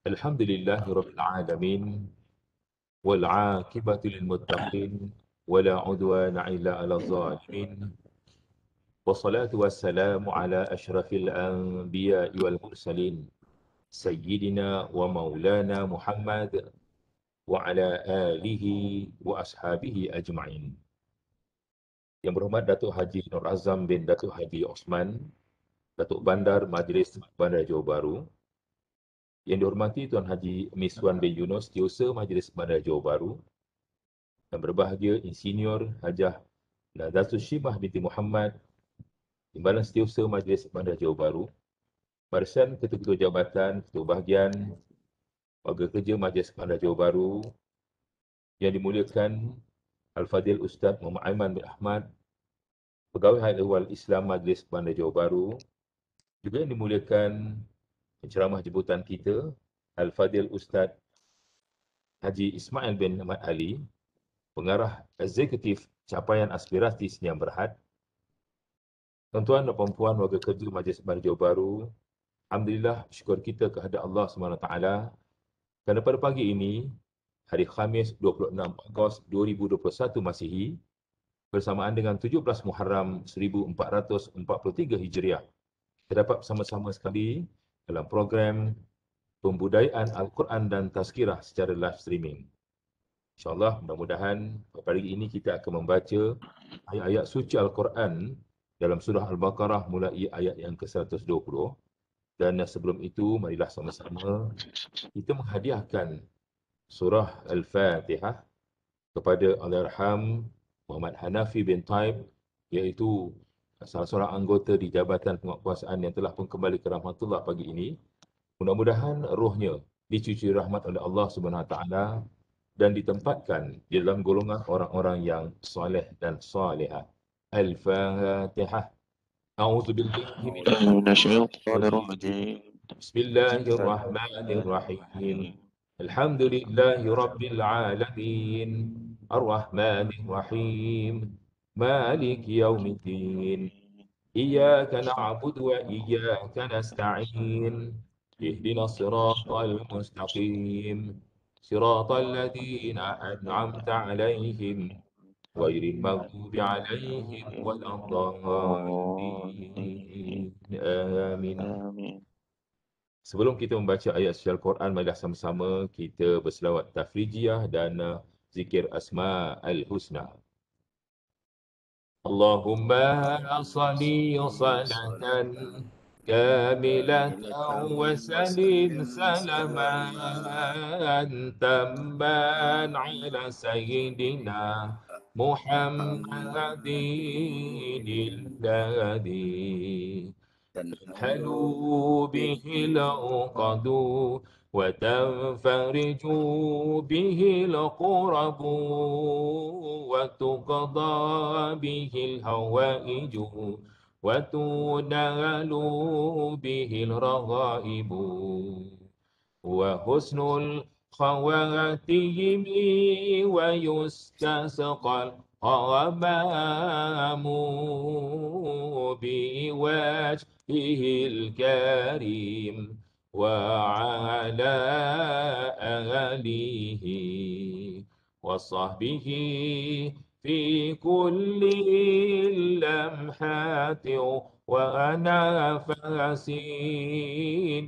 Alhamdulillahi Rabbil Alamin wal aqibatu lil muttaqin wala udwana illa 'alal zalimin wassalatu wassalamu ala asyrafil anbiya'i wal mursalin sayyidina wa maulana Muhammad wa ala alihi wa ashabihi ajma'in. Yang berhormat Datuk Haji Nur Azam bin Datuk Haji Osman, Datuk Bandar Majlis Bandar Johor Bahru. Yang dihormati Tuan Haji Miswan bin Yunus, Setiausaha Majlis Bandar Johor Bahru. Yang berbahagia Insinyur Hajah Nadatul Shimah binti Muhammad, Timbalan Setiausaha Majlis Bandar Johor Bahru. Barisan Ketua-Ketua Jabatan, Ketua Bahagian, Warga Kerja Majlis Bandar Johor Bahru. Yang dimuliakan Al-Fadhil Ustaz Muhammad Aiman bin Ahmad, Pegawai Hayat Ehwal Islam Majlis Bandar Johor Bahru. Juga yang dimuliakan penceramah jemputan kita, Al-Fadhil Ustaz Haji Ismail bin Ahmad Ali, Pengarah Eksekutif Capaian Aspirasi Sdn Berhad. Tuan-tuan dan puan-puan warga kerja Majlis Bandar Johor Bahru, alhamdulillah syukur kita kehadrat Allah SWT kerana pada pagi ini, hari Khamis 26 Ogos 2021 Masihi, bersamaan dengan 17 Muharram 1443 Hijriah, terdapat bersama-sama sekali dalam program pembudayaan Al-Quran dan Tazkirah secara live streaming. InsyaAllah, mudah-mudahan pada hari ini kita akan membaca ayat-ayat suci Al-Quran dalam surah Al-Baqarah mulai ayat yang ke-120. Dan sebelum itu, marilah sama-sama kita menghadiahkan surah Al-Fatihah kepada Allahyarham Muhammad Hanafi bin Taib, iaitu salah seorang anggota di Jabatan Penguatkuasaan yang telah pun kembali ke rahmatullah pagi ini. Mudah-mudahan rohnya dicuci rahmat oleh Allah Subhanahu Wa Taala dan ditempatkan di dalam golongan orang-orang yang soleh dan solehah. Al-Fatihah. A'udzubillahi minasyaitonir rajim. Bismillahirrahmanirrahim. Alhamdulillahi Rabbil Alamin. Ar-Rahmanir Rahim. Maliki Yaumiddin. Iyyaka na'budu wa iyyaka nasta'in. Ihdinas siratal mustaqim. Siratal ladzina an'amta 'alaihim ghairil maghdubi 'alaihim waladdallin. Amin. Amin. Sebelum kita membaca ayat suci Al-Quran, marilah sama-sama kita berselawat tafrijiyah dan zikir Asma Al-Husna. Allahumma salli salatan kamilatan wa sallim salaman tamman ala sayyidina Muhammadin alladhi تنحلوا به العقد وتنفرج به القرب وتقضى به الهوائج وتنال به الرغائب وحسن الخواتيم ويستسقى الغمام بوجهه الكريم وعلى آله وصحبه في كل لمحات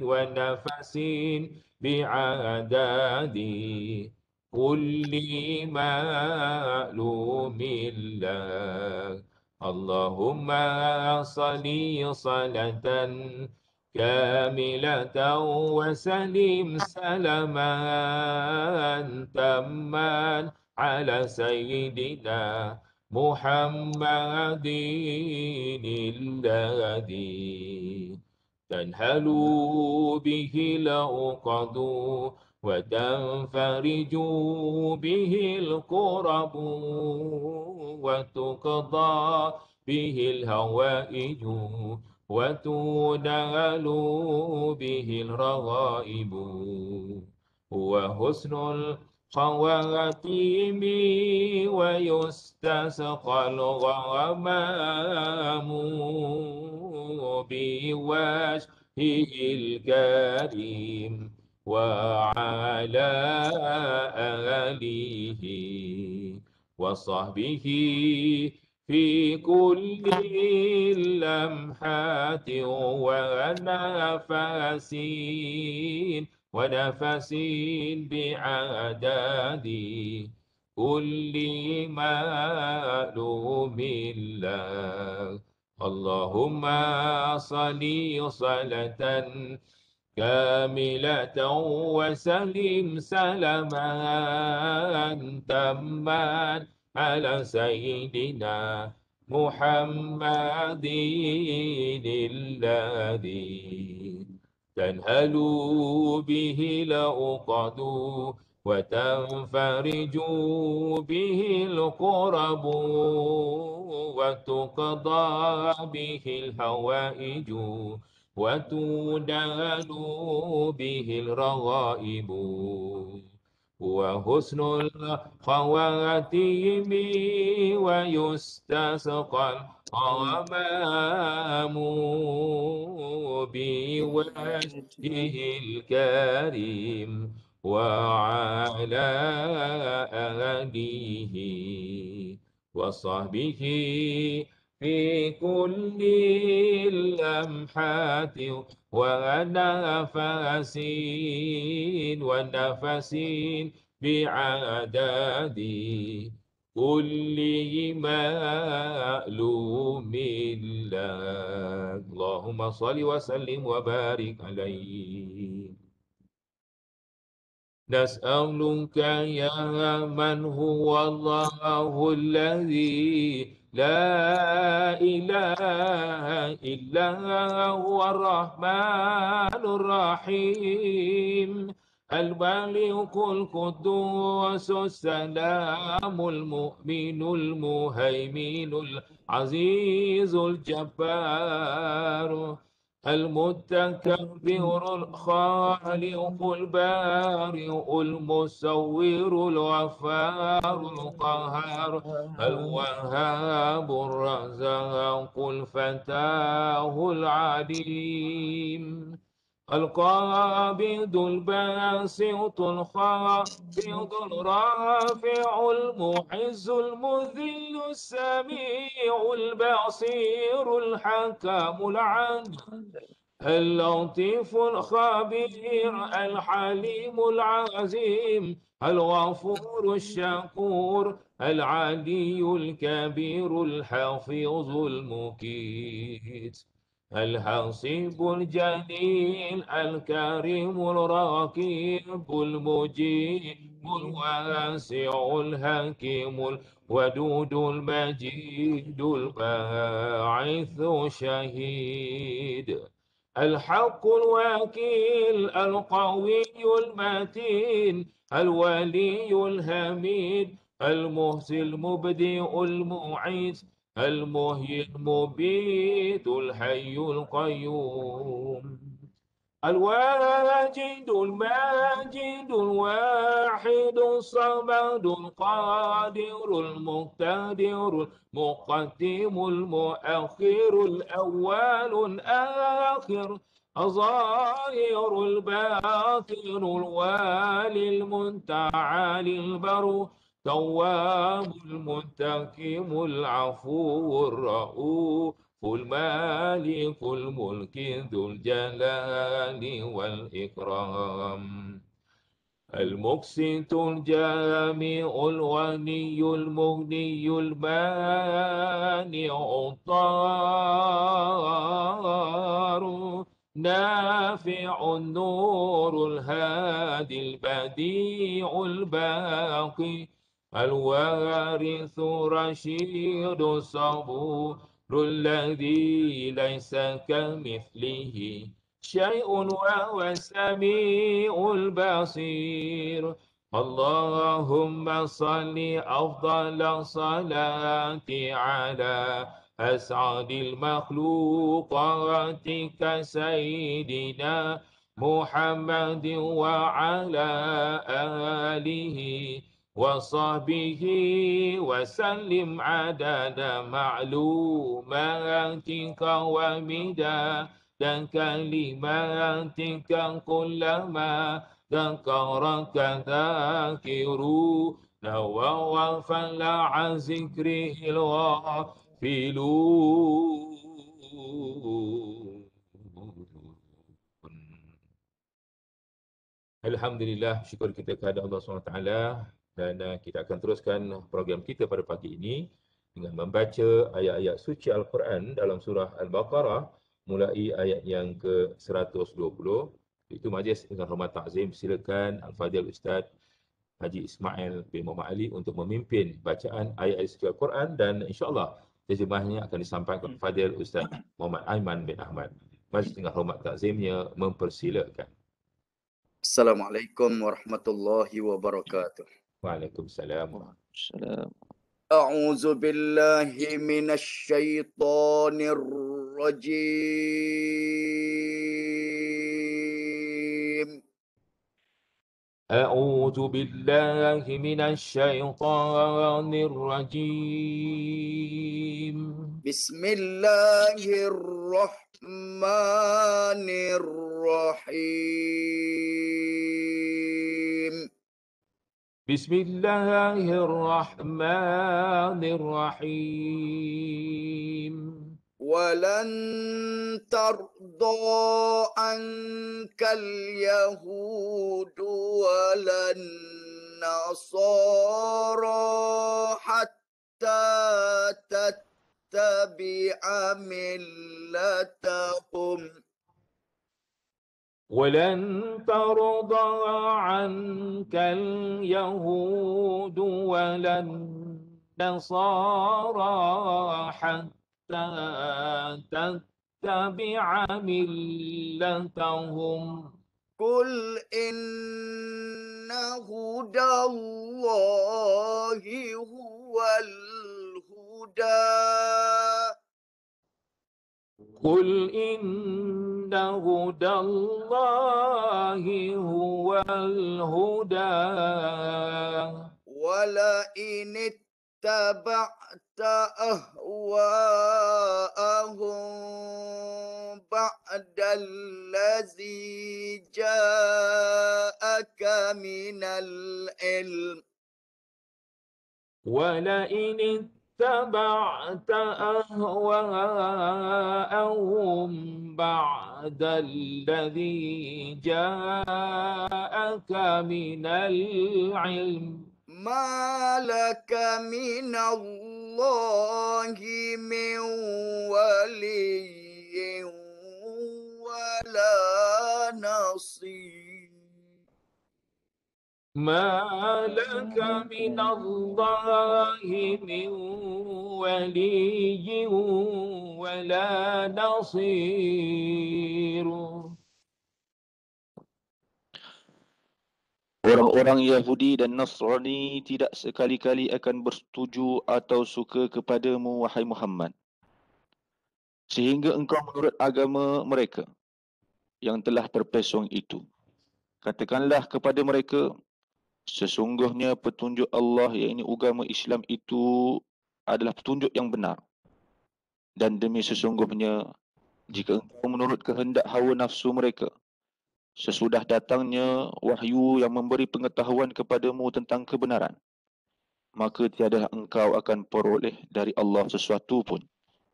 ونفس بعدد كل معلوم لك. اللهم صل صلاة كاملة وسلم سلاما تاما على سيدنا محمد الذي تنهل به العقد وتنفرج به الكرب وتقضى به الهوائج وتنال به الرغائب وحسن الخواتيم ويستسقى الغمام بوجهه الكريم وعلى آله وصحبه في كل لمحات ونفس بعدد كل معلوم لك. اللهم صل صلاة كاملة وسلم سلاما تاما على سيدنا محمد الذي تنهل به العقد وتنفرج به الكرب وتقضى به الحوائج وتنال به الرغائب وحسن الخواتيم ويستسقى الغمام بوجهه الكريم وعلى آله وصحبه في كل لمحات ونفس بعدد كل معلوم لك. اللهم صل وسلم وبارك عليه. نسألك يا من هو الله الذي لا إله إلا هو الرحمن الرحيم الملك القدوس السلام المؤمن المهيمن العزيز الجبار المتكبر الخالق البارئ المصور الغفار القهار الوهاب الرزاق الفتاه العليم القابض الباسط الخافض الرافع المعز المذل السميع البصير الحكم العدل اللطيف الخبير الحليم العظيم الغفور الشكور العلي الكبير الحفيظ المقيت الحصيب الجليل الكريم الرقيب المجيب الواسع الحكيم الودود المجيد الباعث شهيد الحق الوكيل القوي المتين الولي الحميد المحصي المبدئ المعيد المحيي المبيت الحي القيوم الواجد الماجد الواحد الصمد القادر المقتدر المقدم المؤخر الأول الآخر الظاهر الباطن الوالي المتعالي البر تواب المنتقم العفو الرؤوف المالك الملك ذو الجلال والإكرام المقسط الجامع الغني المغني المانع الضار نافع النور الهادي البديع الباقي الوارث رشيد الصبور الذي ليس كمثله شيء وهو السميع البصير اللهم صل أفضل صلاة على أسعد المخلوقات كسيدنا محمد وعلى آله وصحبه وسلم عدد معلوماتك ومداد كلماتك كلما ذكرك ذاكرون وغفل عن ذكره الغافلون. Alhamdulillah, syukur kita kepada Allah SWT, dan kita akan teruskan program kita pada pagi ini dengan membaca ayat-ayat suci Al-Quran dalam surah Al-Baqarah mulai ayat yang ke-120. Itu majlis dengan hormat takzim, silakan Al-Fadhil Ustaz Haji Ismail bin Muhammad Ali untuk memimpin bacaan ayat-ayat suci Al-Quran, dan insya-Allah terjemahnya akan disampaikan kepada Fadhil Ustaz Muhammad Aiman bin Ahmad. Majlis dengan hormat takzimnya mempersilakan. Assalamualaikum warahmatullahi wabarakatuh. Waalaikumsalam. Salam. A'udzu billahi minasyaitonir rajim. أعوذ بالله من الشيطان الرجيم. بسم الله الرحمن الرحيم. بسم الله الرحمن الرحيم. ولن ترضى عنك اليهود ولا النصارى حتى تتبع ملتهم ولن ترضى عنك اليهود ولا النصارى حتى تتبع ملتهم. قل إن هدى الله هو الهدى قل إن هدى الله هو الهدى ولئن اتبعت أهواءهم بعد الذي جاءك من العلم ولئن اتبعت أهواءهم بعد الذي جاءك من العلم ما لك من الله من ولي ولا نصير ما لك من الله من ولي ولا نصير. Orang-orang Yahudi dan Nasrani tidak sekali-kali akan bersetuju atau suka kepadamu, wahai Muhammad, sehingga engkau menurut agama mereka yang telah terpesong itu. Katakanlah kepada mereka, sesungguhnya petunjuk Allah, iaitu agama Islam itu adalah petunjuk yang benar. Dan demi sesungguhnya, jika engkau menurut kehendak hawa nafsu mereka, sesudah datangnya wahyu yang memberi pengetahuan kepadamu tentang kebenaran, maka tiada engkau akan peroleh dari Allah sesuatu pun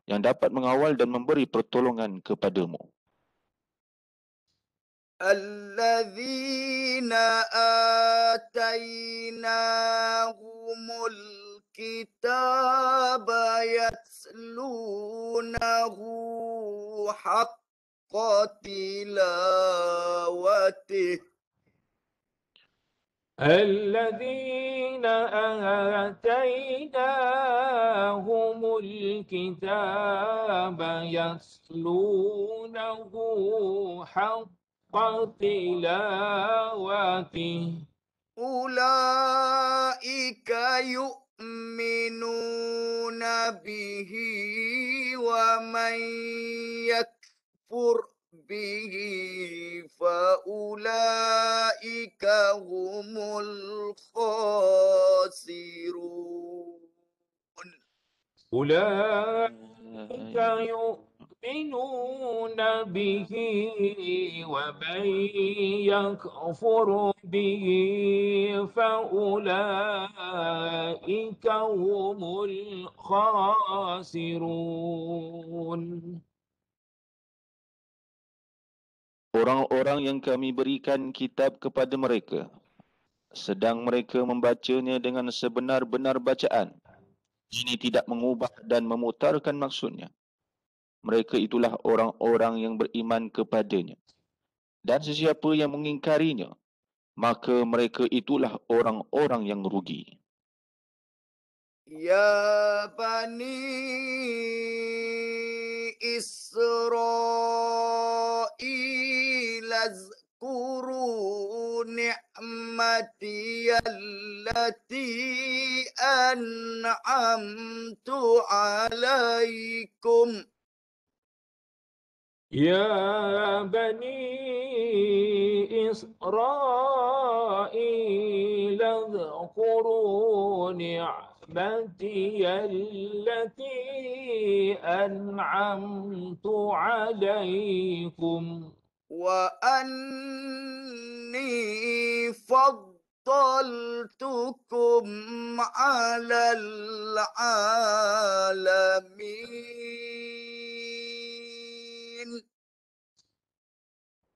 yang dapat mengawal dan memberi pertolongan kepadamu. الذين آتيناهم الكتاب يتلونه حق تلاوته الذين آتيناهم الكتاب يتلونه حق تلاوته أولئك يؤمنون به ومن يكفر به فأولئك هم الخاسرون. أولئك يؤمنون به ومن يكفر به فأولئك هم الخاسرون. Orang-orang yang kami berikan kitab kepada mereka, sedang mereka membacanya dengan sebenar-benar bacaan, ini tidak mengubah dan memutarkan maksudnya. Mereka itulah orang-orang yang beriman kepadanya. Dan sesiapa yang mengingkarinya, maka mereka itulah orang-orang yang rugi. Ya Bani Israil azkuru ni'mati allati an'amtu alaikum. يا بني إسرائيل اذكروا نعمتي التي أنعمت عليكم وأني فضلتكم على العالمين.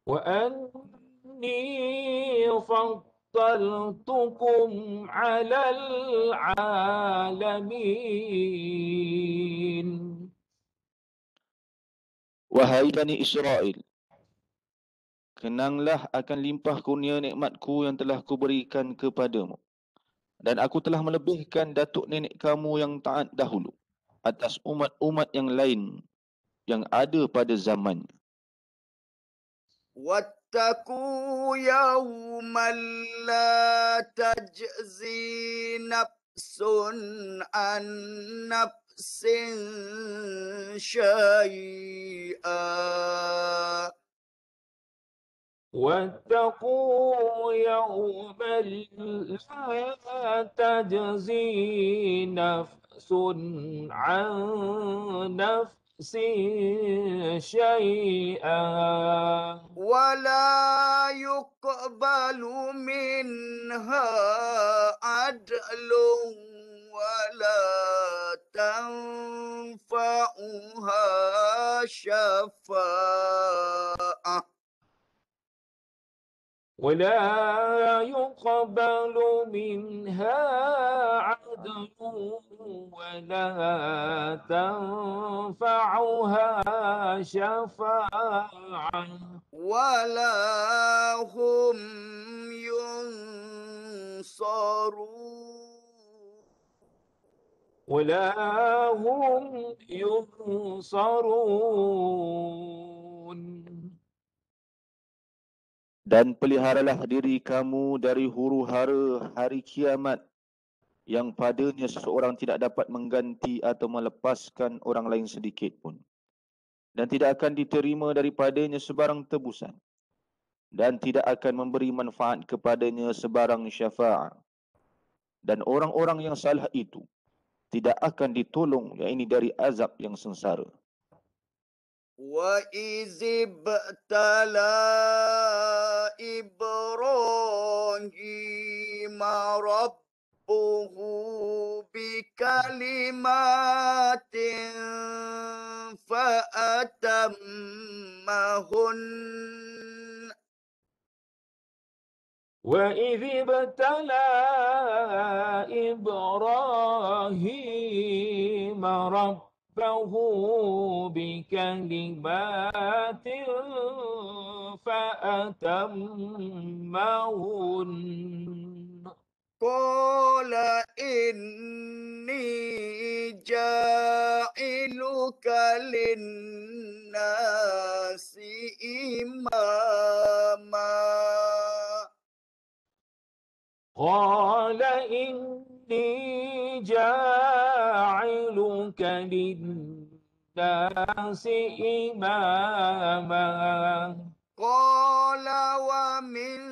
وأني فضلتكم على العالمين. Wahai Bani Israel, kenanglah akan limpah kurnia nikmatku yang telah kuberikan kepadamu. Dan aku telah melebihkan datuk nenek kamu yang taat dahulu atas umat-umat yang lain yang ada pada zamannya. واتقوا يوما لا تجزي نفس عن نفس شيئا. واتقوا يوما لا تجزي نفس عن نفس شيئا ولا يقبل منها عدل ولا تنفعها شفاعة. ولا يقبل منها عدل ولا تنفعها شفاعة ولا هم ينصرون. ولا هم ينصرون. Dan peliharalah diri kamu dari huru-hara hari kiamat yang padanya seseorang tidak dapat mengganti atau melepaskan orang lain sedikit pun. Dan tidak akan diterima daripadanya sebarang tebusan. Dan tidak akan memberi manfaat kepadanya sebarang syafaat. Dan orang-orang yang salah itu tidak akan ditolong, yakni dari azab yang sengsara. وَإِذِ ابْتَلَى إِبْرَاهِيمَ رَبُّهُ بِكَلِمَاتٍ فَأَتَمَّهُنَّ. وإذ ابتلى إبراهيم ربه بكلمات فأتمهن قال إني جاعلك للناس إماما. قال إني جاعلك للناس إماما قال ومن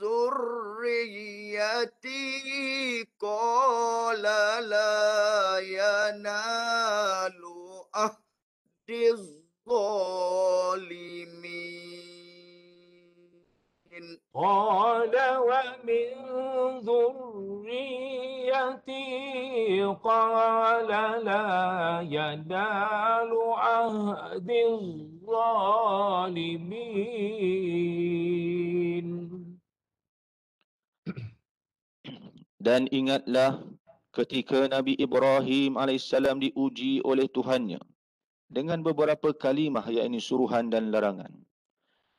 ذريتي قال لا ينال الظالمين قال ومن ذريتي قال لا ينال عهد الظالمين. Dan ingatlah ketika Nabi Ibrahim alaihissalam diuji oleh Tuhannya dengan beberapa kalimah, yakni suruhan dan larangan.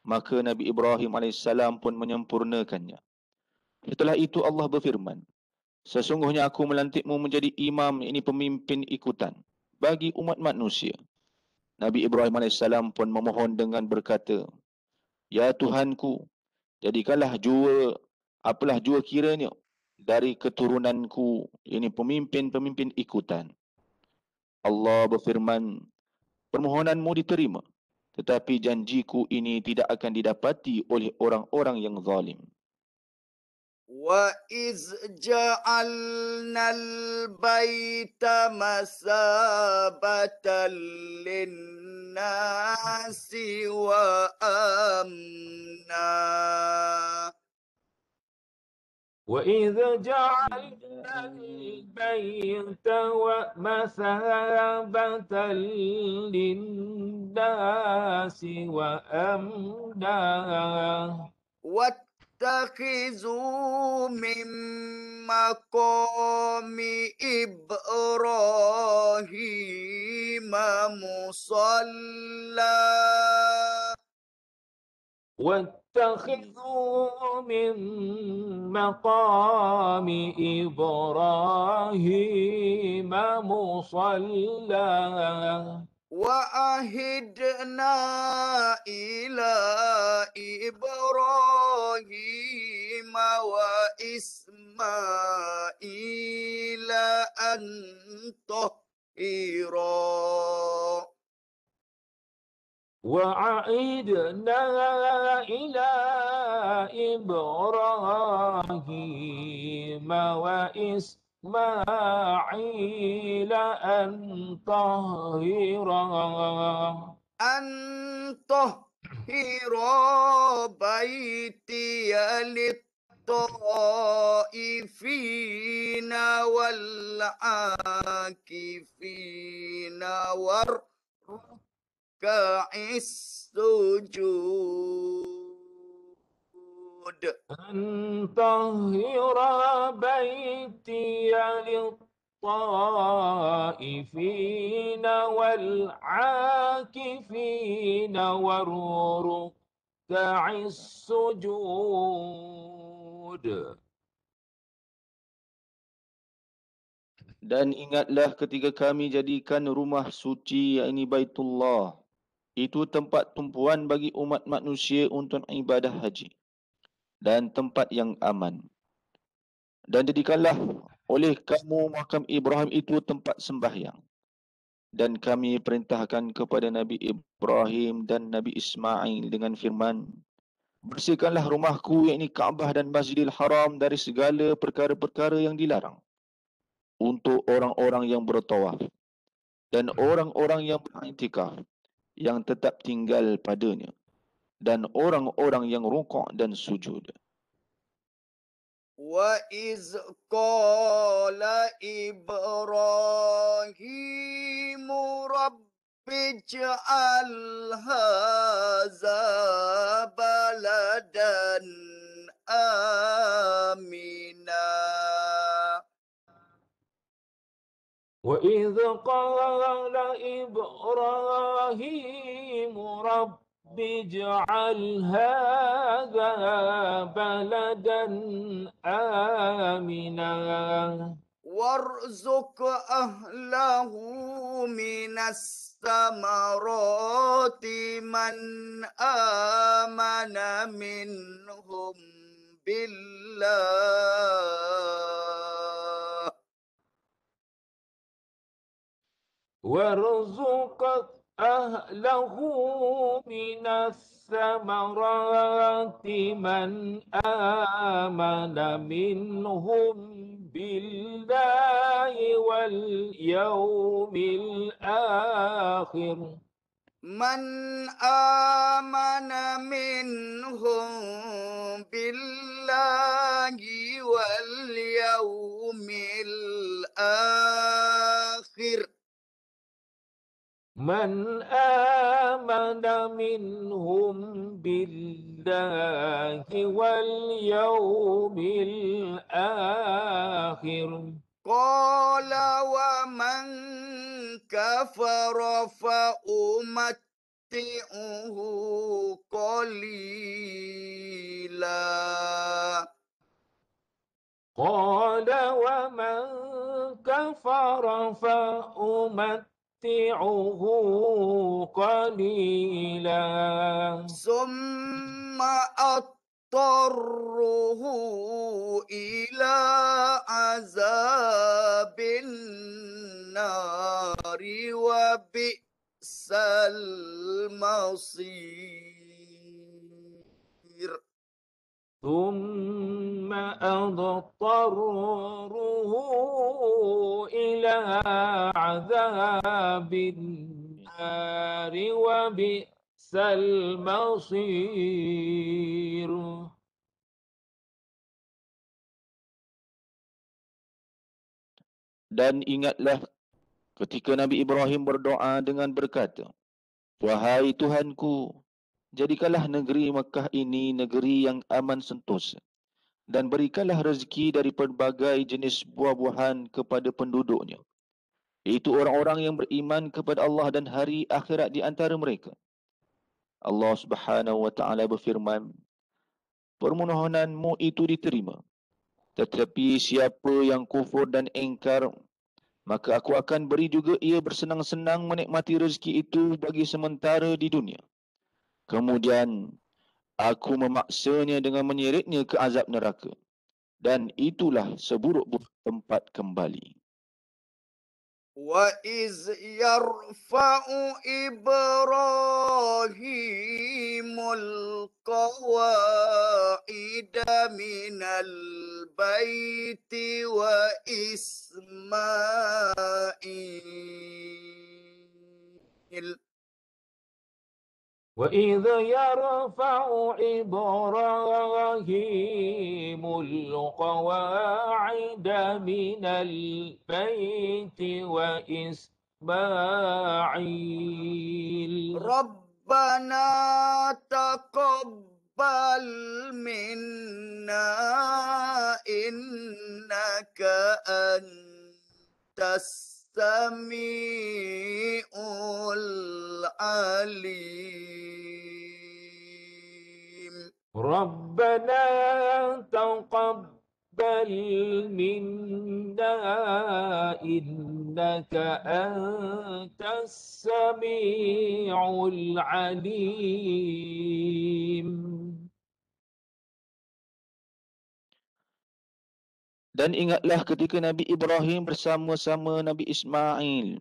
Maka Nabi Ibrahim alaihissalam pun menyempurnakannya. Setelah itu Allah berfirman, sesungguhnya aku melantikmu menjadi imam, ini pemimpin ikutan bagi umat manusia. Nabi Ibrahim alaihissalam pun memohon dengan berkata, ya Tuhanku, jadikanlah apalah jua kiranya dari keturunanku, ini pemimpin-pemimpin ikutan. Allah berfirman, permohonanmu diterima, tetapi janjiku ini tidak akan didapati oleh orang-orang yang zalim. وَإِذْ جَعَلْنَا الْبَيْتَ مَثَابَةً لِلنَّاسِ وَأَمْنًا وإذ جعلنا البيت مثابة للناس وأمنا واتخذوا من مقام إبراهيم مصلى واتخذوا من مقام إبراهيم مصلى وعهدنا إلى إبراهيم وإسماعيل أن طهرا وعهدنا إلى إبراهيم وإسماعيل أن طهر بيتي للطائفين والعاكفين والركع السجود أن طهر بيتي للطائفين والعاكفين والركع السجود. Dan ingatlah ketika kami jadikan rumah suci, yakni Baitullah, itu tempat tumpuan bagi umat manusia untuk ibadah haji dan tempat yang aman. Dan jadikanlah oleh kamu makam Ibrahim itu tempat sembahyang. Dan kami perintahkan kepada Nabi Ibrahim dan Nabi Ismail dengan firman, bersihkanlah rumahku, yakni Kaabah dan Masjidil Haram, dari segala perkara-perkara yang dilarang untuk orang-orang yang bertawaf dan orang-orang yang beriktikaf yang tetap tinggal padanya dan orang-orang yang rukuk dan sujud. وَإِذْ قَالَ إِبْرَاهِيمُ رَبِّ اجْعَلْ هَذَا بَلَدًا آمِنًا وإذ قال إبراهيم رب اجعل هذا بلدا آمنا وارزق أهله من الثمرات من آمن منهم بالله وارزق أهله من الثمرات من آمن منهم بالله واليوم الآخر من آمن منهم بالله واليوم الآخر من آمن منهم بالله واليوم الآخر قال ومن كفر فأمتعه قليلا قال ومن كفر فأمتعه قليلا ثم أضطره إلى عذاب النار وبئس المصير ثم أضطره إلى عذاب النار وبئس المصير. Dan ingatlah ketika Nabi Ibrahim berdoa dengan berkata, Wahai Tuhanku, jadikanlah negeri Makkah ini negeri yang aman sentosa, dan berikanlah rezeki dari pelbagai jenis buah-buahan kepada penduduknya, iaitu orang-orang yang beriman kepada Allah dan hari akhirat di antara mereka. Allah Subhanahu wa taala berfirman, permohonanmu itu diterima. Tetapi siapa yang kufur dan engkar, maka aku akan beri juga ia bersenang-senang menikmati rezeki itu bagi sementara di dunia. Kemudian aku memaksanya dengan menyeretnya ke azab neraka. Dan itulah seburuk-buruk tempat kembali. وَإِذْ يَرْفَعُ إِبْرَاهِيمُ الْقَوَاعِدَ مِنَ الْبَيْتِ وَإِسْمَاعِيلُ وإذ يرفع إبراهيم القواعد من البيت وإسماعيل رَبَّنَا تَقَبَّلْ مِنَّا إِنَّكَ أَنْتَ السميع العليم ربنا تقبل منا إنك أنت السميع العليم. Dan ingatlah ketika Nabi Ibrahim bersama-sama Nabi Ismail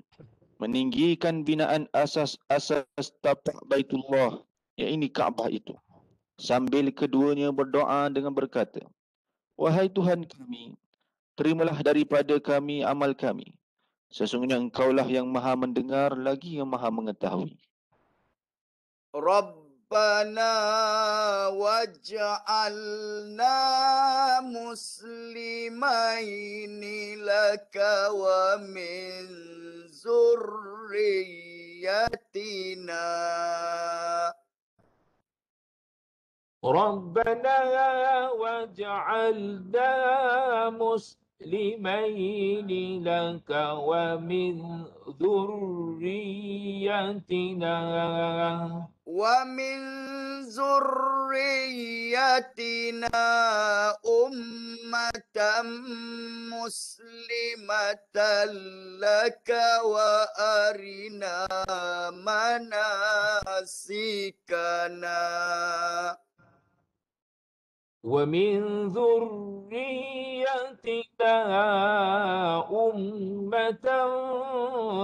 meninggikan binaan asas-asas tapak Baitullah, iaitu Kaabah itu, sambil keduanya berdoa dengan berkata, Wahai Tuhan kami, terimalah daripada kami amal kami. Sesungguhnya Engkaulah yang maha mendengar lagi yang maha mengetahui. رَبَّنَا وَاجْعَلْنَا مُسْلِمَيْنِ لَكَ وَمِنْ ذُرِّيَّتِنَا ربنا واجعلنا مسلمين لك ومن ذريتنا وَمِنْ ذُرِّيَّتِنَا أُمَّةً مُسْلِمَةً لَكَ وَأَرِنَا مَنَاسِكَنَا ومن ذريتنا أمة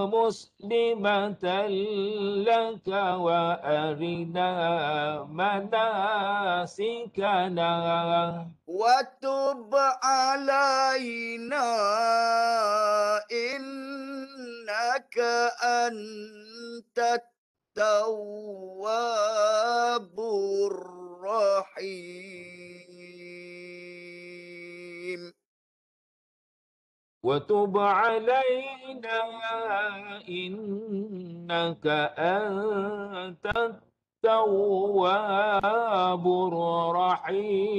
مسلمة لك وأرنا مناسكنا وَتُبْ عَلَيْنَا إِنَّكَ أَنْتَ التواب الرحيم وتب علينا إنك أنت التواب الرحيم.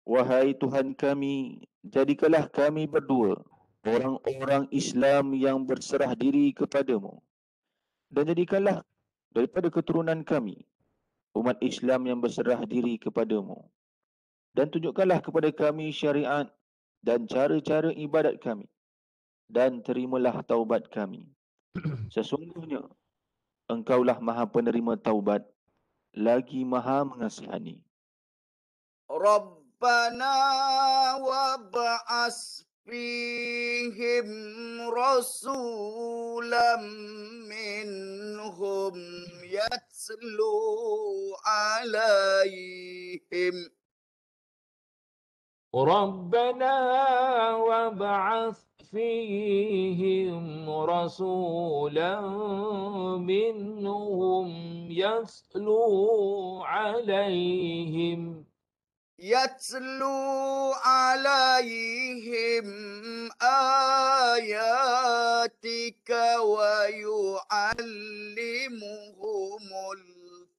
Wahai Tuhan kami, jadikanlah kami berdua orang-orang Islam yang berserah diri kepadamu, dan jadikanlah daripada keturunan kami umat Islam yang berserah diri kepadamu, dan tunjukkanlah kepada kami syariat dan cara-cara ibadat kami, dan terimalah taubat kami. Sesungguhnya Engkaulah Maha Penerima Taubat, lagi Maha Mengasihani. Rabbana wab'as fihim rasulam minhum yatslu alaihim ربنا وابعث فيهم رسولا منهم يتلو عليهم آياتك ويعلمهم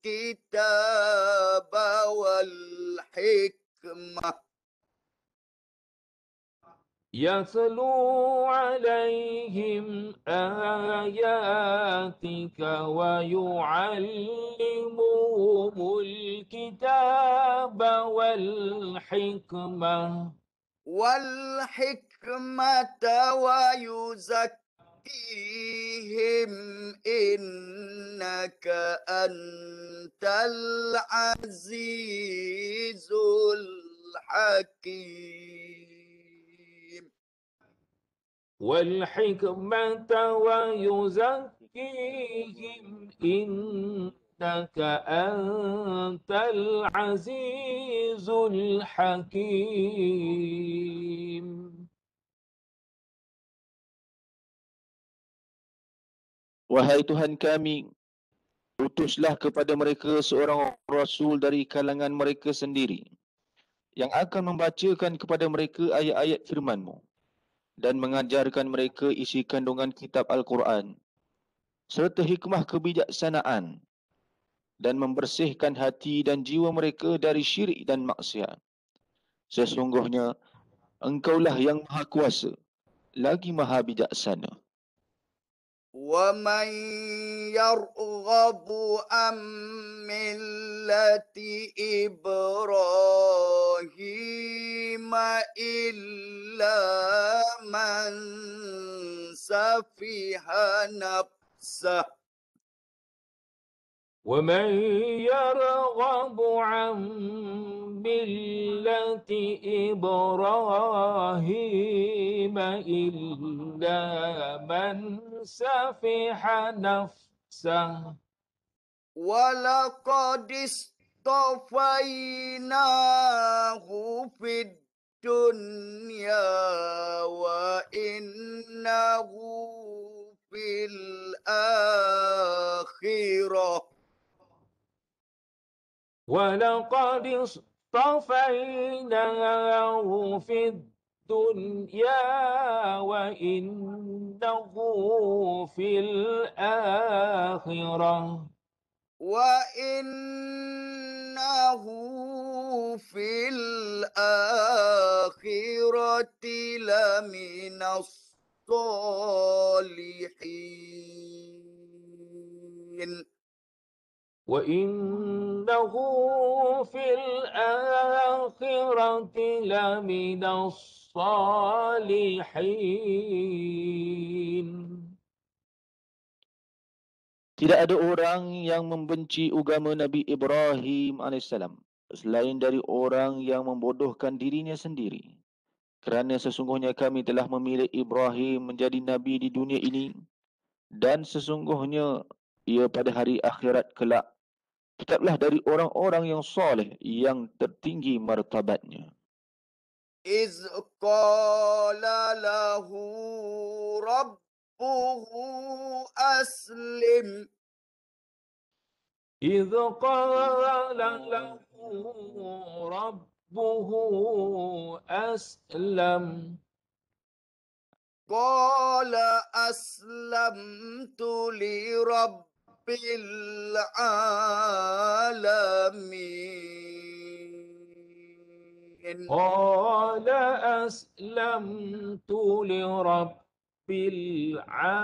الكتاب والحكمة يتلو عليهم آياتك ويعلمهم الكتاب والحكمة ويزكيهم إنك أنت العزيز الحكيم والحكمة ويزكيهم إنك أنت العزيز الحكيم. Wahai Tuhan kami, utuslah kepada mereka seorang Rasul dari kalangan mereka sendiri, yang akan membacakan kepada mereka ayat-ayat firman-Mu dan mengajarkan mereka isi kandungan kitab Al-Quran, serta hikmah kebijaksanaan, dan membersihkan hati dan jiwa mereka dari syirik dan maksiat. Sesungguhnya Engkaulah yang Maha Kuasa, lagi Maha Bijaksana. ومن يرغب عن ملة إبراهيم إلا من سفه نفسه ومن يرغب عن ملة إبراهيم إلا من سفح نفسه ولقد اصطفيناه في الدنيا وإنه في الآخرة ولقد اصطفيناه في الدنيا وإنه في الآخرة وإنه في الآخرة لمن الصالحين وإنه في الآخرة لمن الصالحين. Tidak ada orang yang membenci agama Nabi Ibrahim AS selain dari orang yang membodohkan dirinya sendiri. Kerana sesungguhnya kami telah memilih Ibrahim menjadi Nabi di dunia ini, dan sesungguhnya ia pada hari akhirat kelak tetaplah dari orang-orang yang soleh yang tertinggi martabatnya. إذ قال له ربه أسلم إذ قال له ربه أسلم قال أسلمت لرب العالمين قال أسلمت لرب العالمين.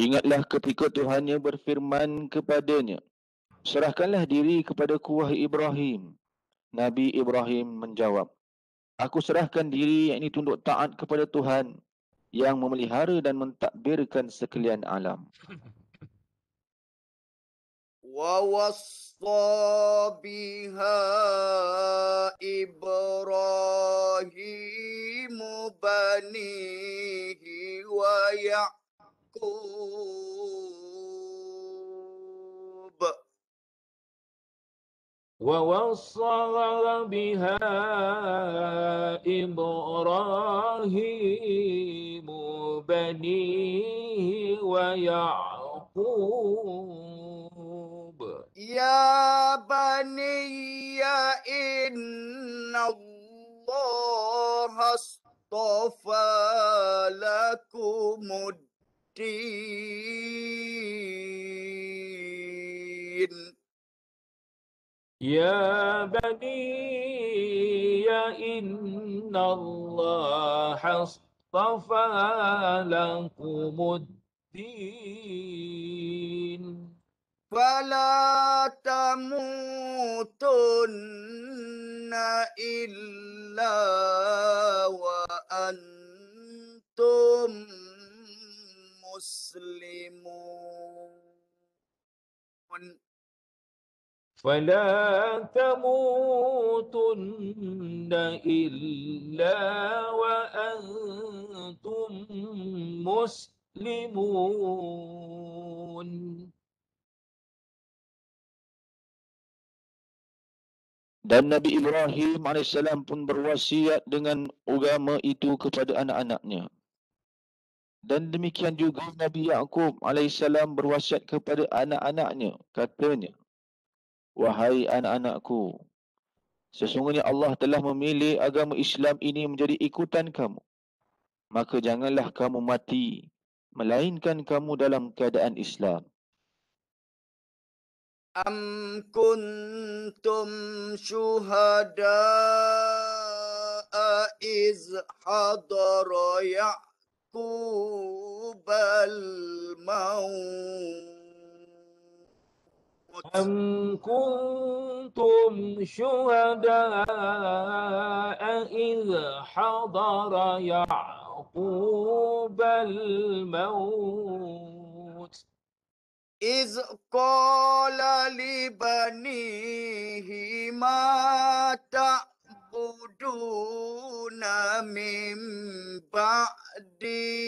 Ingatlah ketika Tuhannya berfirman kepadanya, serahkanlah diri kepadaku wahai Ibrahim. Nabi Ibrahim menjawab, aku serahkan diri, yakni tunduk taat kepada Tuhan yang memelihara dan mentadbirkan sekalian alam. ووصى بها إبراهيم بنيه ويعقوب ووصى بها إبراهيم بنيه ويعقوب يا بني إن الله اصطفى لكم الدين يا بني إن الله اصطفى لكم الدين فلا تموتن إلا وأنتم مسلمون فلا تموتن إلا وأنتم مسلمون. Dan Nabi Ibrahim AS pun berwasiat dengan agama itu kepada anak-anaknya. Dan demikian juga Nabi Yaqub AS berwasiat kepada anak-anaknya. Katanya, wahai anak-anakku, sesungguhnya Allah telah memilih agama Islam ini menjadi ikutan kamu. Maka janganlah kamu mati, melainkan kamu dalam keadaan Islam. أم كنتم شهداء إذ حضر يعقوب الموت أم كنتم شهداء إذ حضر يعقوب الموت إذ قال لبنيه ما تعبدون من بعدي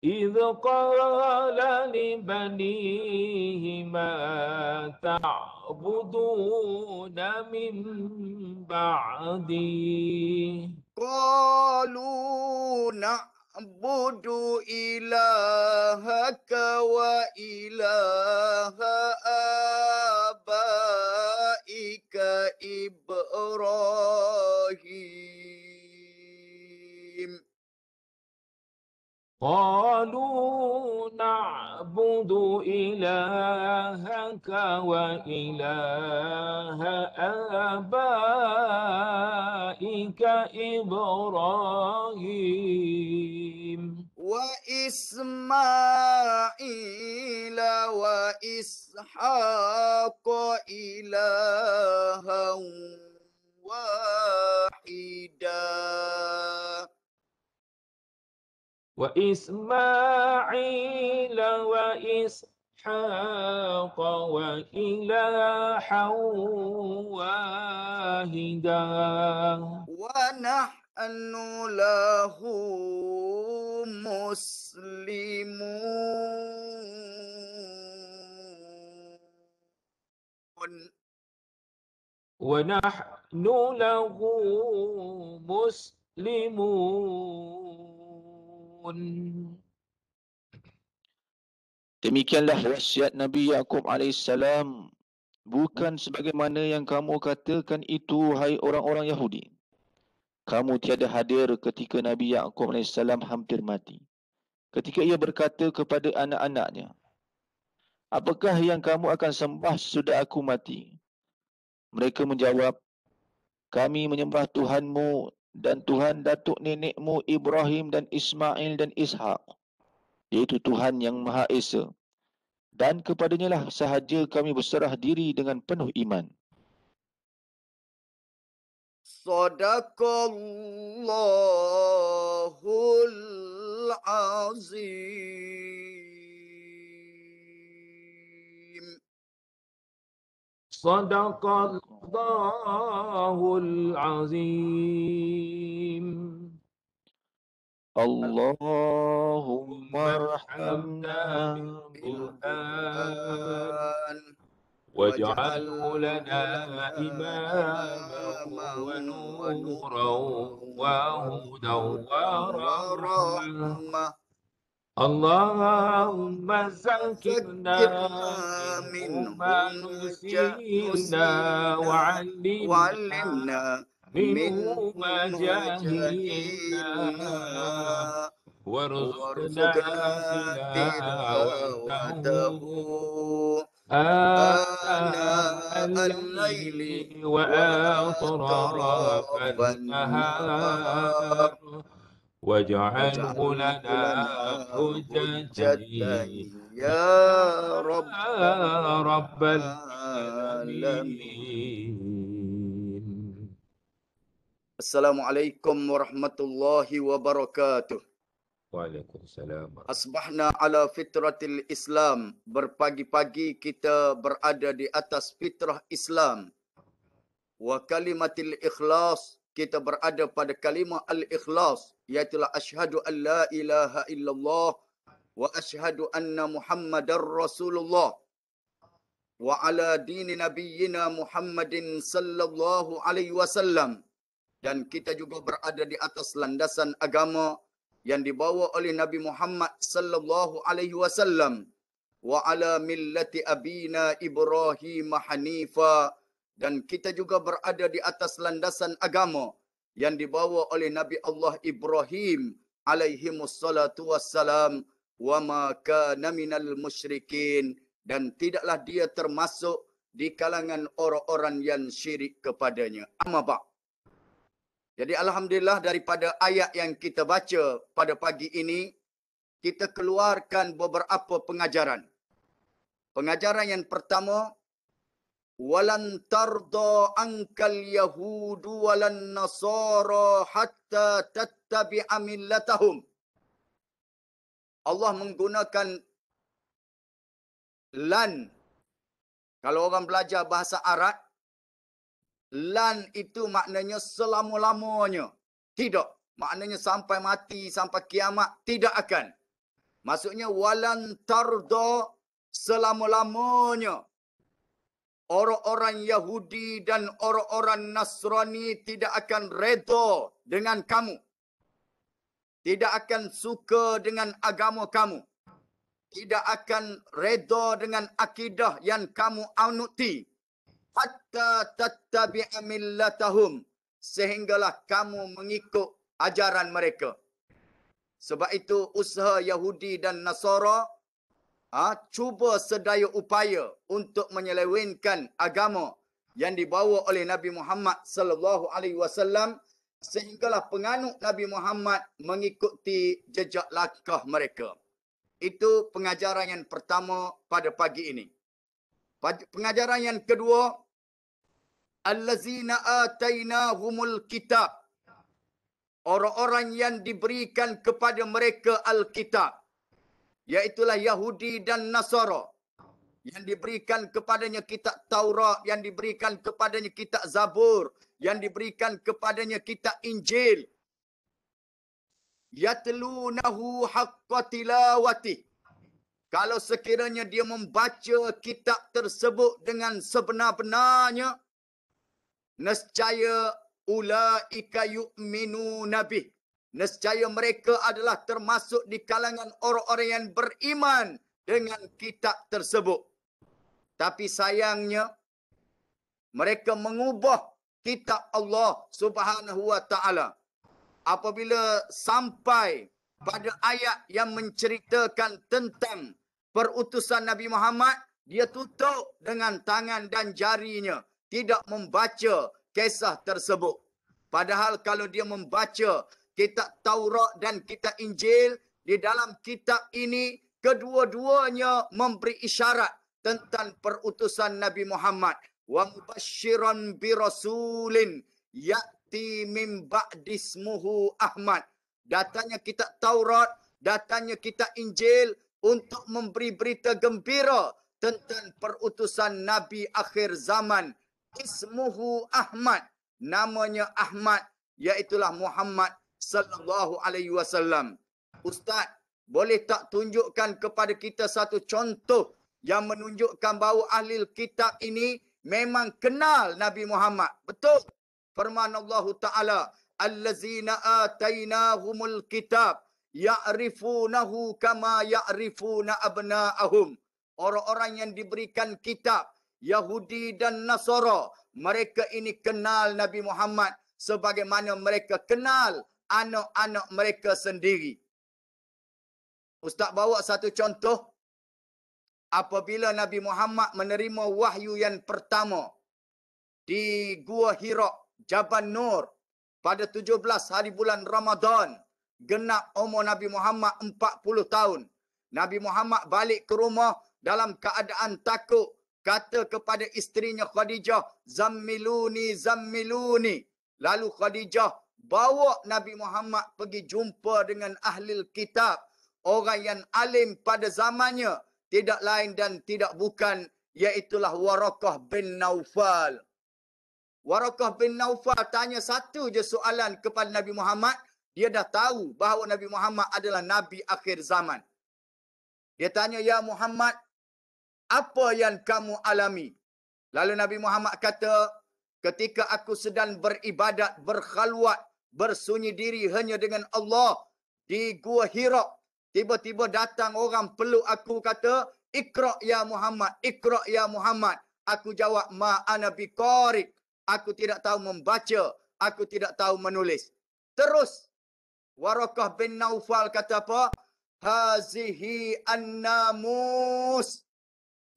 إذ قال لبنيه ما تعبدون من بعدي قالوا نعبد إلهك وإله آبائك إبراهيم قالوا نعبد إلهك وإله آبائك إبراهيم وإسماعيل وإسحاق إلها واحدا وإسماعيل وإسحاق وإلها واحدا ونحن له مسلمون. ونحن له مسلمون. Demikianlah wasiat Nabi Yaqub alaihissalam, bukan sebagaimana yang kamu katakan itu, hai orang-orang Yahudi. Kamu tiada hadir ketika Nabi Yaqub alaihissalam hampir mati. Ketika ia berkata kepada anak-anaknya, apakah yang kamu akan sembah sesudah aku mati? Mereka menjawab, kami menyembah Tuhanmu dan Tuhan datuk nenekmu Ibrahim dan Ismail dan Ishak, iaitu Tuhan yang Maha Esa. Dan kepadanya lah sahaja kami berserah diri dengan penuh iman. Sadaqallahul azim. Sadaqallahul azim. Allahumma arhamna Bil-Quran واجعله لنا إماما ونورا وهدى ورحمة. اللهم ذكرنا منه ما نسينا وعلمنا منه ما جهلنا وارزقنا تلاوته آناء الليل وأطراف النهار واجعله لنا حجة يا رب العالمين. Assalamualaikum warahmatullahi wabarakatuh. Waalaikumsalam. Asbahna ala fitratil Islam. Berpagi-pagi kita berada di atas fitrah Islam. Wa kalimatil ikhlas. Kita berada pada kalimah al-ikhlas. Iaitulah asyhadu an la ilaha illallah. Wa asyhadu anna Muhammadar Rasulullah. Wa ala dini nabiyyina Muhammadin sallallahu alaihi wasallam. Dan kita juga berada di atas landasan agama yang dibawa oleh Nabi Muhammad sallallahu alaihi wasallam, wa ala millati abina Ibrahim hanifa, dan kita juga berada di atas landasan agama yang dibawa oleh Nabi Allah Ibrahim alaihi wassalatu wassalam, wa ma kana minal musyrikin, dan tidaklah dia termasuk di kalangan orang-orang yang syirik kepadanya. Amma ba'. Jadi alhamdulillah daripada ayat yang kita baca pada pagi ini, kita keluarkan beberapa pengajaran. Pengajaran yang pertama, walan tarda ankal yahudu walan nasara hatta tattabi'a millatahum. Allah menggunakan lan. Kalau orang belajar bahasa Arab, lan itu maknanya selama-lamanya. Tidak. Maknanya sampai mati, sampai kiamat. Tidak akan. Maksudnya walan tarda, selama-lamanya. Orang-orang Yahudi dan orang-orang Nasrani tidak akan reda dengan kamu. Tidak akan suka dengan agama kamu. Tidak akan reda dengan akidah yang kamu anuti. Hatta tattabi'a millatahum, sehinggalah kamu mengikut ajaran mereka. Sebab itu usaha Yahudi dan Nasara cuba sedaya upaya untuk menyelewengkan agama yang dibawa oleh Nabi Muhammad sallallahu alaihi wasallam, sehinggalah penganut Nabi Muhammad mengikuti jejak langkah mereka. Itu pengajaran yang pertama pada pagi ini. Pengajaran yang kedua, allazina atainahumul kitab. Orang-orang yang diberikan kepada mereka Alkitab, iaitulah Yahudi dan Nasara. Yang diberikan kepadanya kitab Taurat, yang diberikan kepadanya kitab Zabur, yang diberikan kepadanya kitab Injil, yatlunahu haqqa tilawati. Kalau sekiranya dia membaca kitab tersebut dengan sebenar-benarnya, nescaya ulaika yu'minuna bih. Nescaya mereka adalah termasuk di kalangan orang-orang yang beriman dengan kitab tersebut. Tapi sayangnya, mereka mengubah kitab Allah Subhanahu wa taala. Apabila sampai pada ayat yang menceritakan tentang perutusan Nabi Muhammad, dia tutup dengan tangan dan jarinya, tidak membaca kisah tersebut. Padahal kalau dia membaca kitab Taurat dan kitab Injil, di dalam kitab ini kedua-duanya memberi isyarat tentang perutusan Nabi Muhammad. Wa mubasysyiran bi rasulin ya'ti min ba'di ismuhu Ahmad. Datanya kitab Taurat, datanya kitab Injil untuk memberi berita gembira tentang perutusan Nabi akhir zaman. Ismuhu Ahmad, namanya Ahmad, iaitulah Muhammad sallallahu alaihi wasallam. Ustaz, boleh tak tunjukkan kepada kita satu contoh yang menunjukkan bahawa ahli kitab ini memang kenal Nabi Muhammad? Betul. Firman Allah Ta'ala, allazina atainahumul kitab ya'rifunahu kama ya'rifuna abna'ahum. Orang-orang yang diberikan kitab, Yahudi dan Nasara, mereka ini kenal Nabi Muhammad sebagaimana mereka kenal anak-anak mereka sendiri. Ustaz bawa satu contoh. Apabila Nabi Muhammad menerima wahyu yang pertama di Gua Hira, Jabal Nur, pada 17 hari bulan Ramadan, genap umur Nabi Muhammad 40 tahun. Nabi Muhammad balik ke rumah dalam keadaan takut. Kata kepada isterinya Khadijah, "Zammiluni, zammiluni." Lalu Khadijah bawa Nabi Muhammad pergi jumpa dengan ahli kitab, orang yang alim pada zamannya, tidak lain dan tidak bukan, iaitulah Warakah bin Naufal. Warakah bin Naufal tanya satu je soalan kepada Nabi Muhammad. Dia dah tahu bahawa Nabi Muhammad adalah Nabi akhir zaman. Dia tanya, "Ya Muhammad, apa yang kamu alami?" Lalu Nabi Muhammad kata, "Ketika aku sedang beribadat, berkhalwat, bersunyi diri hanya dengan Allah di Gua Hira, tiba-tiba datang orang peluk aku, kata, 'Iqra' ya Muhammad, Iqra' ya Muhammad.' Aku jawab, 'Ma ana biqari'. Aku tidak tahu membaca, aku tidak tahu menulis." Terus Warakah bin Naufal kata apa? "Hazihi an-namus."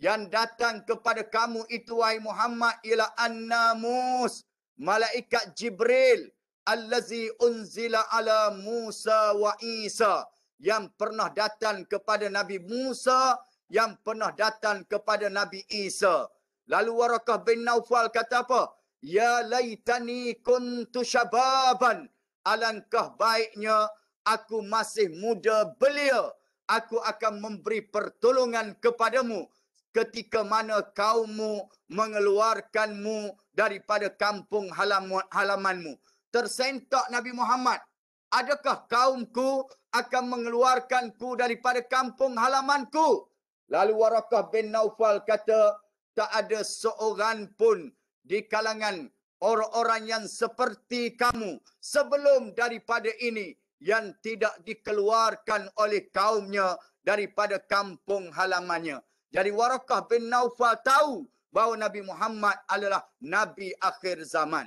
Yang datang kepada kamu itu, wahai Muhammad, ialah an-namus, malaikat Jibril, allazi unzila ala Musa wa Isa, yang pernah datang kepada Nabi Musa, yang pernah datang kepada Nabi Isa. Lalu Warakah bin Naufal kata apa? "Ya laitani kuntu syababan." Alangkah baiknya aku masih muda belia. Aku akan memberi pertolongan kepadamu ketika mana kaummu mengeluarkanmu daripada kampung halamanmu. Tersentak Nabi Muhammad, adakah kaumku akan mengeluarkanku daripada kampung halamanku? Lalu Warakah bin Naufal kata, tak ada seorang pun di kalangan orang-orang yang seperti kamu sebelum daripada ini yang tidak dikeluarkan oleh kaumnya daripada kampung halamannya. Jadi Warakah bin Naufal tahu bahawa Nabi Muhammad adalah Nabi akhir zaman.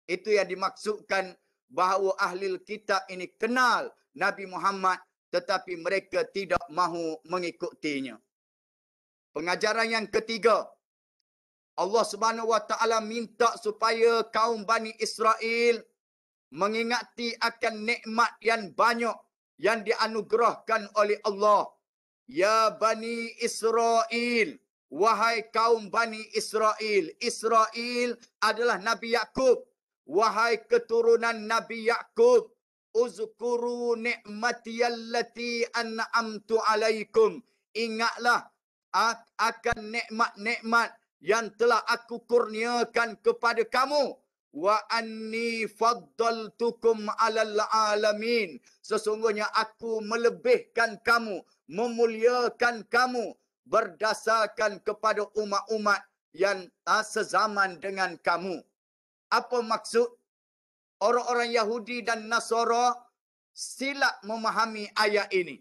Itu yang dimaksudkan bahawa ahli kitab ini kenal Nabi Muhammad tetapi mereka tidak mahu mengikutinya. Pengajaran yang ketiga, Allah Subhanahu wa taala minta supaya kaum Bani Israel mengingati akan nikmat yang banyak yang dianugerahkan oleh Allah. Ya Bani Israel, wahai kaum Bani Israel. Israel adalah Nabi Yakub. Wahai keturunan Nabi Yakub, uzkuru ni'matiyallati an'amtu alaikum. Ingatlah akan nikmat-nikmat yang telah aku kurniakan kepada kamu. wa anni faddaltukum 'alal alamin. Sesungguhnya aku melebihkan kamu, memuliakan kamu berdasarkan kepada umat-umat yang sezaman dengan kamu. Apa maksud? Orang-orang Yahudi dan Nasara silap memahami ayat ini.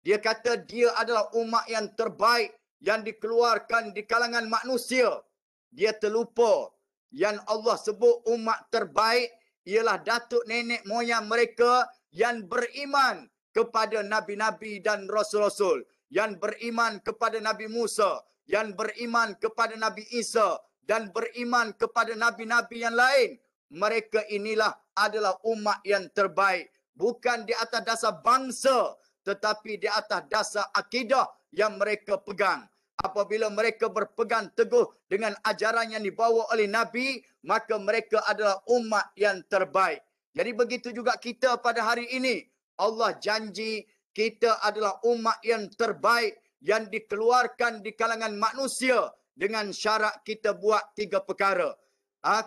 Dia kata dia adalah umat yang terbaik yang dikeluarkan di kalangan manusia. Dia terlupa yang Allah sebut umat terbaik ialah datuk nenek moyang mereka yang beriman kepada nabi-nabi dan rasul-rasul, yang beriman kepada Nabi Musa, yang beriman kepada Nabi Isa dan beriman kepada nabi-nabi yang lain. Mereka inilah adalah umat yang terbaik. Bukan di atas dasar bangsa, tetapi di atas dasar akidah yang mereka pegang. Apabila mereka berpegang teguh dengan ajaran yang dibawa oleh Nabi, maka mereka adalah umat yang terbaik. Jadi begitu juga kita pada hari ini. Allah janji kita adalah umat yang terbaik yang dikeluarkan di kalangan manusia dengan syarat kita buat 3 perkara.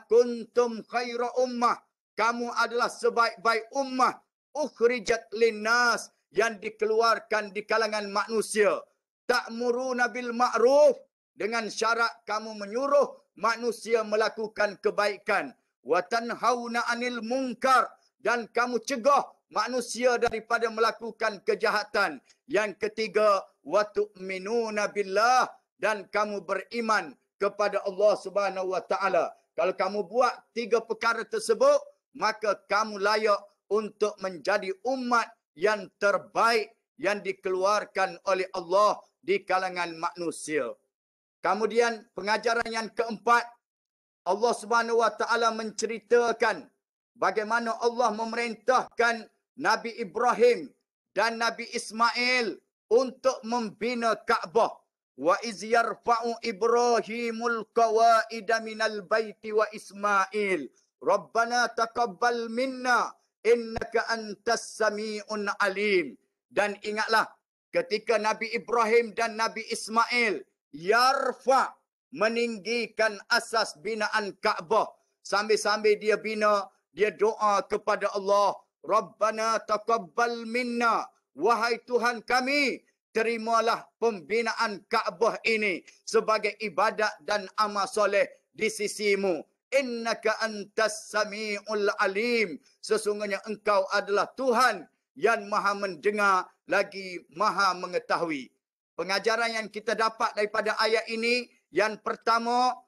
Kuntum khaira ummah. Kamu adalah sebaik-baik ummah. Ukhrijat linnas. Yang dikeluarkan di kalangan manusia. Ta'muruna bil ma'ruf. Dengan syarat kamu menyuruh manusia melakukan kebaikan. Wa tanhauna 'anil munkar. Dan kamu cegah manusia daripada melakukan kejahatan. Yang ketiga, wa tu'minuna billah. Dan kamu beriman kepada Allah Subhanahu wa taala. Kalau kamu buat 3 perkara tersebut, maka kamu layak untuk menjadi umat yang terbaik yang dikeluarkan oleh Allah di kalangan manusia. Kemudian pengajaran yang keempat, Allah Subhanahu wa taala menceritakan bagaimana Allah memerintahkan Nabi Ibrahim dan Nabi Ismail untuk membina Kaabah. Wa iz yarfa'u Ibrahimul qawaida minal baiti wa Ismail. Rabbana taqabbal minna innaka antas sami'un alim. Dan ingatlah ketika Nabi Ibrahim dan Nabi Ismail yarfa, meninggikan asas binaan Kaabah. Sambil-sambil dia bina, dia doa kepada Allah, Rabbana taqabbal minna. Wahai Tuhan kami, terimalah pembinaan Kaabah ini sebagai ibadat dan amal soleh di sisimu. Innaka antas sami'ul alim. Sesungguhnya engkau adalah Tuhan yang maha mendengar lagi maha mengetahui. Pengajaran yang kita dapat daripada ayat ini, yang pertama,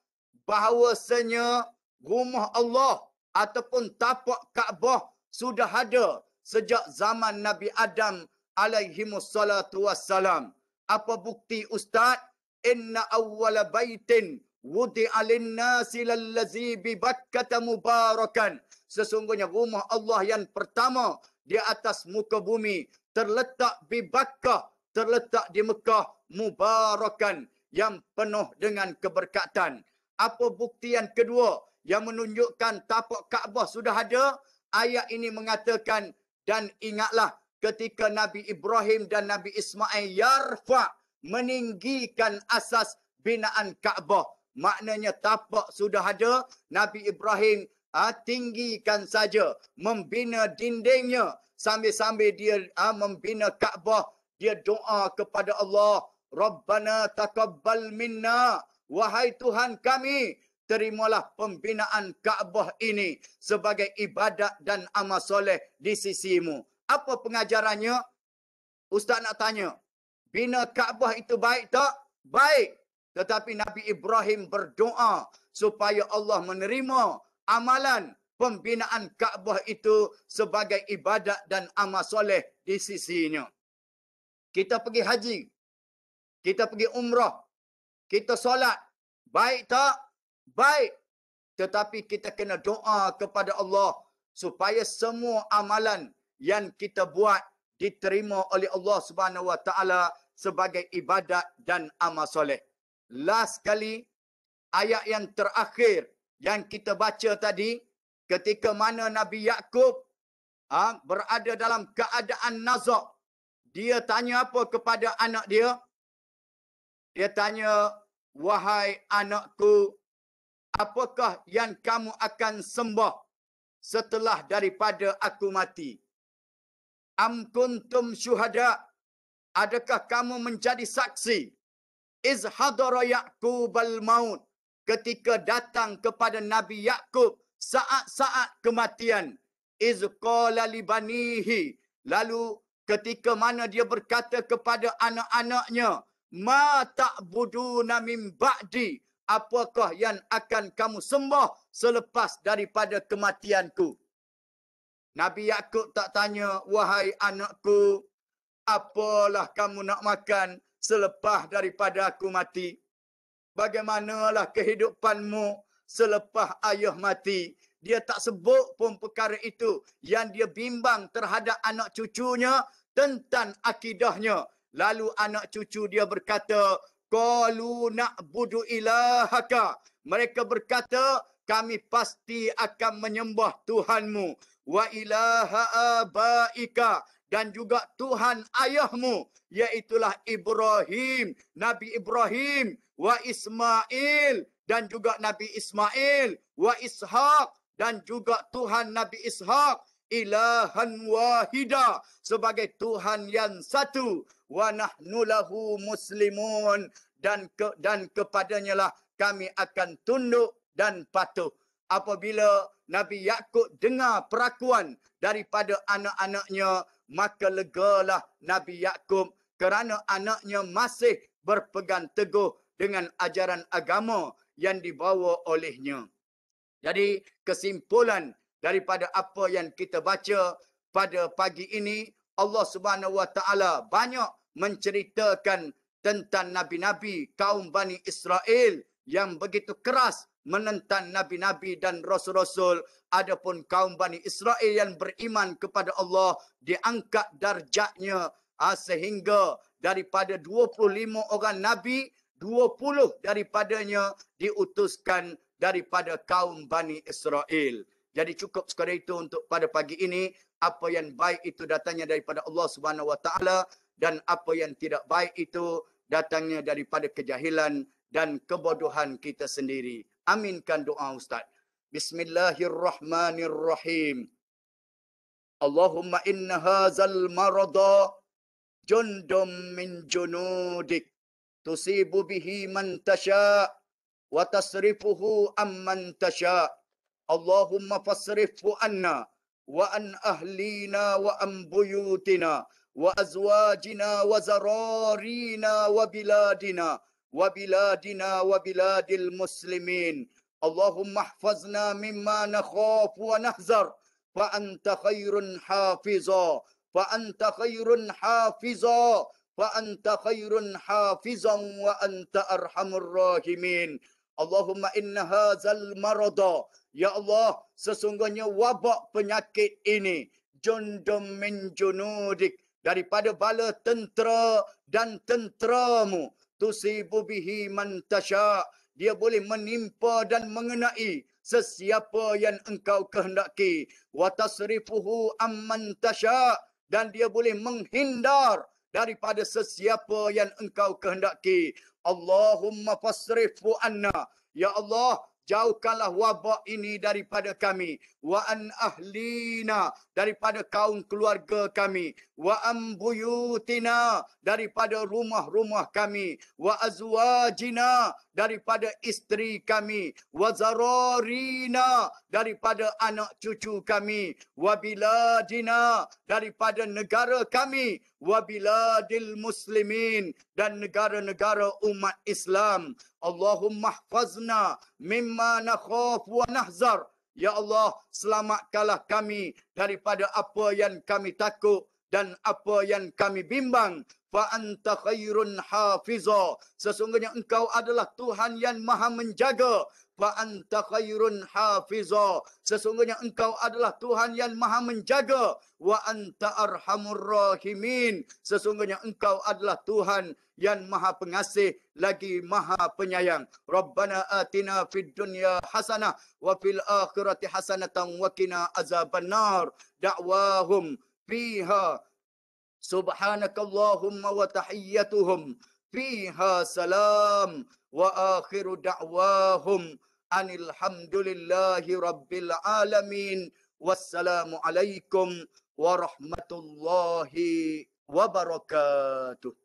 bahawasanya rumah Allah ataupun tapak Kaabah sudah ada sejak zaman Nabi Adam alaihimussalatu wassalam. Apa bukti Ustaz? Inna awwala baitin wudi'a lin-nasi lallazi bi Bakkah mubarakan. Sesungguhnya rumah Allah yang pertama di atas muka bumi terletak di Bakkah, terletak di Mekah, mubarakan, yang penuh dengan keberkatan. Apa bukti yang kedua yang menunjukkan tapak Kaabah sudah ada? Ayat ini mengatakan, dan ingatlah ketika Nabi Ibrahim dan Nabi Ismail yarfa, meninggikan asas binaan Kaabah. Maknanya tapak sudah ada, Nabi Ibrahim tinggikan saja, membina dindingnya. Sambil-sambil dia membina Kaabah, dia doa kepada Allah, Rabbana taqabbal minna. Wahai Tuhan kami, terimalah pembinaan Kaabah ini sebagai ibadat dan amal soleh di sisimu. Apa pengajarannya? Ustaz nak tanya, bina Kaabah itu baik tak? Baik. Tetapi Nabi Ibrahim berdoa supaya Allah menerima amalan pembinaan Kaabah itu sebagai ibadat dan amal soleh di sisinya. Kita pergi haji, kita pergi umrah, kita solat, baik tak? Baik. Tetapi kita kena doa kepada Allah supaya semua amalan yang kita buat diterima oleh Allah Subhanahu wa taala sebagai ibadat dan amal soleh. Last kali, ayat yang terakhir yang kita baca tadi, ketika mana Nabi Yaqub berada dalam keadaan nazak, dia tanya apa kepada anak dia? Dia tanya, wahai anakku, apakah yang kamu akan sembah setelah daripada aku mati? Am kuntum syuhada, adakah kamu menjadi saksi? Iz hadara Ya'qubal maut, ketika datang kepada Nabi Ya'qub saat-saat kematian. Iz qala li banihi, lalu ketika mana dia berkata kepada anak-anaknya, ma ta'buduna min ba'di, apakah yang akan kamu sembah selepas daripada kematianku? Nabi Ya'qub tak tanya, wahai anakku, apalah kamu nak makan selepas daripada aku mati? Bagaimanalah kehidupanmu selepas ayah mati? Dia tak sebut pun perkara itu. Yang dia bimbang terhadap anak cucunya tentang akidahnya. Lalu anak cucu dia berkata, qalu na'budu ilahaka. Mereka berkata, kami pasti akan menyembah Tuhanmu. Wa ilaha abaika, dan juga Tuhan ayahmu, iaitulah Ibrahim, Nabi Ibrahim, wa Ismail, dan juga Nabi Ismail, wa Ishaq, dan juga Tuhan Nabi Ishaq, ilahan wahida, sebagai Tuhan yang satu, wa nahnu lahu muslimun, dan kepadanya lah kami akan tunduk dan patuh. Apabila Nabi Ya'qub dengar perakuan daripada anak-anaknya, maka legalah Nabi Ya'qub kerana anaknya masih berpegang teguh dengan ajaran agama yang dibawa olehnya. Jadi kesimpulan daripada apa yang kita baca pada pagi ini, Allah Subhanahu Wa Taala banyak menceritakan tentang nabi-nabi kaum Bani Israel yang begitu keras menentang nabi-nabi dan rasul-rasul. Adapun kaum Bani Israel yang beriman kepada Allah diangkat darjatnya sehingga daripada 25 orang nabi, 20 daripadanya diutuskan daripada kaum Bani Israel. Jadi cukup sekadar itu untuk pada pagi ini. Apa yang baik itu datangnya daripada Allah Subhanahu Wa Taala, dan apa yang tidak baik itu datangnya daripada kejahilan dan kebodohan kita sendiri. Aminkan doa Ustaz. Bismillahirrahmanirrahim. Allahumma inna hazal marada jundum min junudik, tusibu bihi man tasha wa tasrifuhu amman tasha. Allahumma fasrifhu anna wa an ahlina wa an buyutina wa azwajina wa zararina wa biladina wa biladil muslimin. Allahumma ihfazna mimma nakhaf wa nahzar, fa anta khairun hafiza, fa anta khairun hafiza, fa anta khairun hafizan wa anta arhamur rahimin. Allahumma inna hazal marada, ya Allah, sesungguhnya wabak penyakit ini, jundum min junudik, daripada bala tentera dan tenteramu, tusibu bihi man tasha, dia boleh menimpa dan mengenai sesiapa yang engkau kehendaki, wa tasrifuhu amman tasha, dan dia boleh menghindar daripada sesiapa yang engkau kehendaki. Allahumma fasrifu anna, ya Allah, jauhkanlah wabak ini daripada kami. Wa an ahlina, daripada kaum keluarga kami. Wa an buyutina, daripada rumah-rumah kami. Wa azwajina, daripada isteri kami. Wa zararina, daripada anak cucu kami. Wa biladina, daripada negara kami. Wa biladil muslimin, dan negara-negara umat Islam. Allahumma ihfazna mimma nakhaf wa nahzar. Ya Allah, selamatkanlah kami daripada apa yang kami takut dan apa yang kami bimbang. Fa anta khairun hafiza, sesungguhnya engkau adalah Tuhan yang maha menjaga. Fa anta khairun hafiza, sesungguhnya engkau adalah Tuhan yang maha menjaga. Wa anta arhamur rahimin, sesungguhnya engkau adalah Tuhan yang maha pengasih lagi maha penyayang. Rabbana atina fid dunya hasanah wa fil akhirati hasanatan wa qina azabannar. Da'wahum fiha subhanakallahumma wa tahiyyatuhum fiha salam wa akhiru da'wahum anil hamdulillahi rabbil alamin. Wassalamualaikum warahmatullahi wabarakatuh.